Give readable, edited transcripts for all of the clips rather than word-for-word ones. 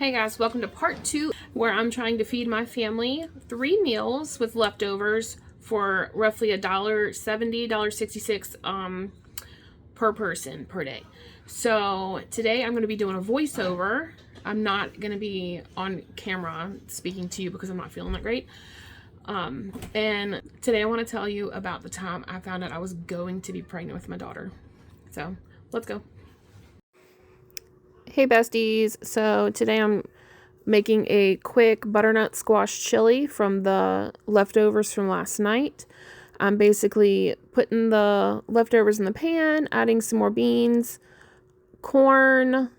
Hey guys, welcome to part 2 where I'm trying to feed my family 3 meals with leftovers for roughly $1.70, $1.66 per person per day. So today I'm going to be doing a voiceover. I'm not going to be on camera speaking to you because I'm not feeling that great. And today I want to tell you about the time I found out I was going to be pregnant with my daughter. So let's go. Hey besties, so today I'm making a quick butternut squash chili from the leftovers from last night. I'm basically putting the leftovers in the pan, adding some more beans, corn,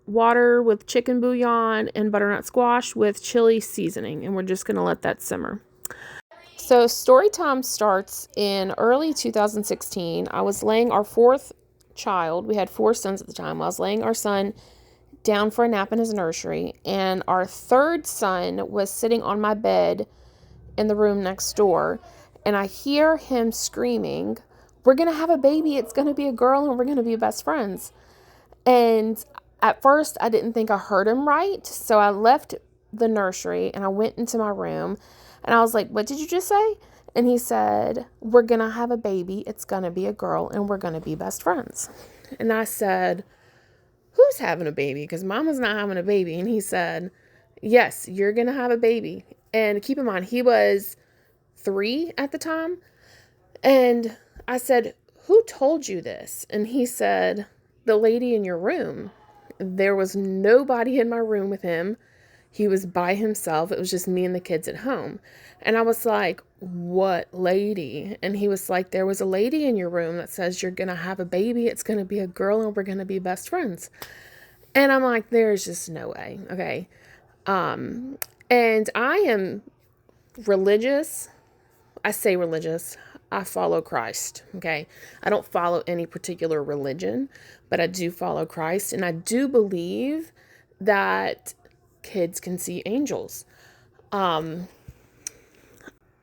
water with chicken bouillon, and butternut squash with chili seasoning, and we're just going to let that simmer. So story time starts in early 2016. I was laying our fourth child. We had 4 sons at the time. I was laying our son down for a nap in his nursery, and our third son was sitting on my bed in the room next door, and I hear him screaming, "We're gonna have a baby, it's gonna be a girl, and we're gonna be best friends." And at first I didn't think I heard him right, so I left the nursery and I went into my room and I was like, "What did you just say?" And he said, "We're gonna have a baby, it's gonna be a girl, and we're gonna be best friends." And I said, "Who's having a baby? Because mama's not having a baby." And he said, "Yes, you're going to have a baby." And keep in mind, he was 3 at the time. And I said, "Who told you this?" And he said, "The lady in your room." There was nobody in my room with him. He was by himself. It was just me and the kids at home. And I was like, "What lady?" And he was like, "There was a lady in your room that says you're going to have a baby. It's going to be a girl and we're going to be best friends." And I'm like, there's just no way. Okay. And I am religious. I say religious. I follow Christ. Okay. I don't follow any particular religion, but I do follow Christ. And I do believe that kids can see angels.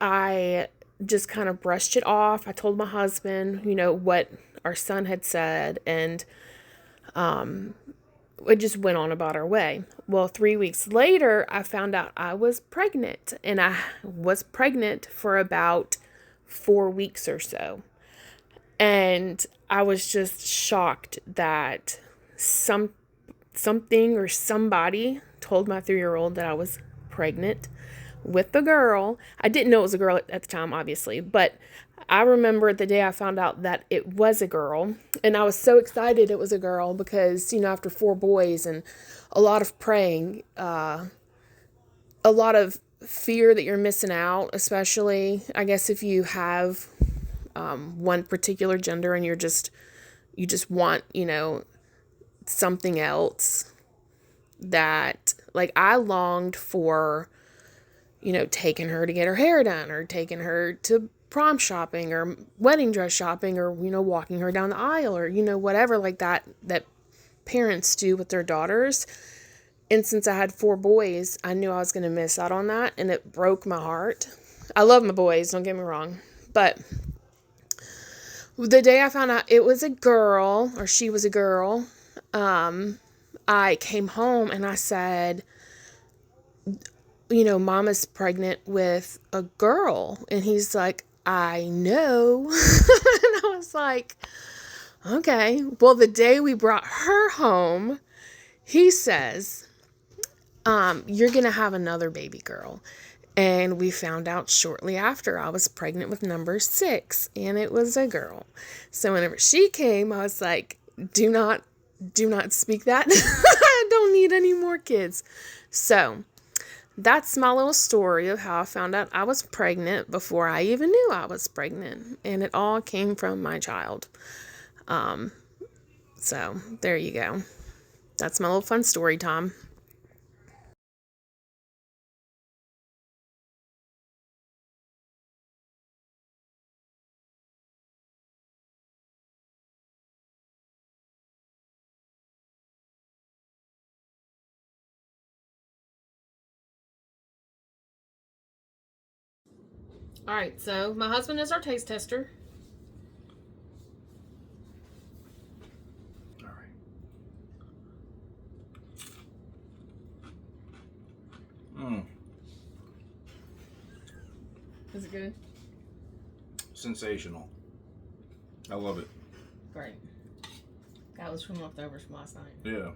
I just kind of brushed it off. I told my husband, what our son had said, and it just went on about our way. Well, 3 weeks later, I found out I was pregnant, and I was pregnant for about 4 weeks or so. And I was just shocked that something or somebody told my 3-year-old that I was pregnant with the girl. I didn't know it was a girl at the time, obviously, but I remember the day I found out that it was a girl, and I was so excited it was a girl because, after 4 boys and a lot of praying, a lot of fear that you're missing out, especially, I guess, if you have one particular gender and you just want, something else that, like, I longed for, taking her to get her hair done or taking her to prom shopping or wedding dress shopping or, walking her down the aisle or, whatever like that parents do with their daughters. And since I had 4 boys, I knew I was going to miss out on that, and it broke my heart. I love my boys, don't get me wrong. But the day I found out it was a girl, or she was a girl, I came home and I said, "Mama's pregnant with a girl." And he's like, "I know." And I was like, okay. Well, the day we brought her home, he says, "You're going to have another baby girl." And we found out shortly after I was pregnant with number 6, and it was a girl. So whenever she came, I was like, do not speak that. I don't need any more kids. So that's my little story of how I found out I was pregnant before I even knew I was pregnant. And it all came from my child. So there you go. That's my little fun story, Tom. All right, so my husband is our taste tester. All right. Is it good? Sensational. I love it. Great. That was from leftovers from last night. Yeah.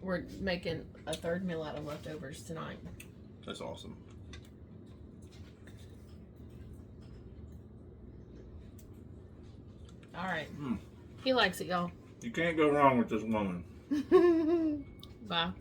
We're making a third meal out of leftovers tonight. That's awesome. All right. Mm. He likes it, y'all. You can't go wrong with this woman. Bye.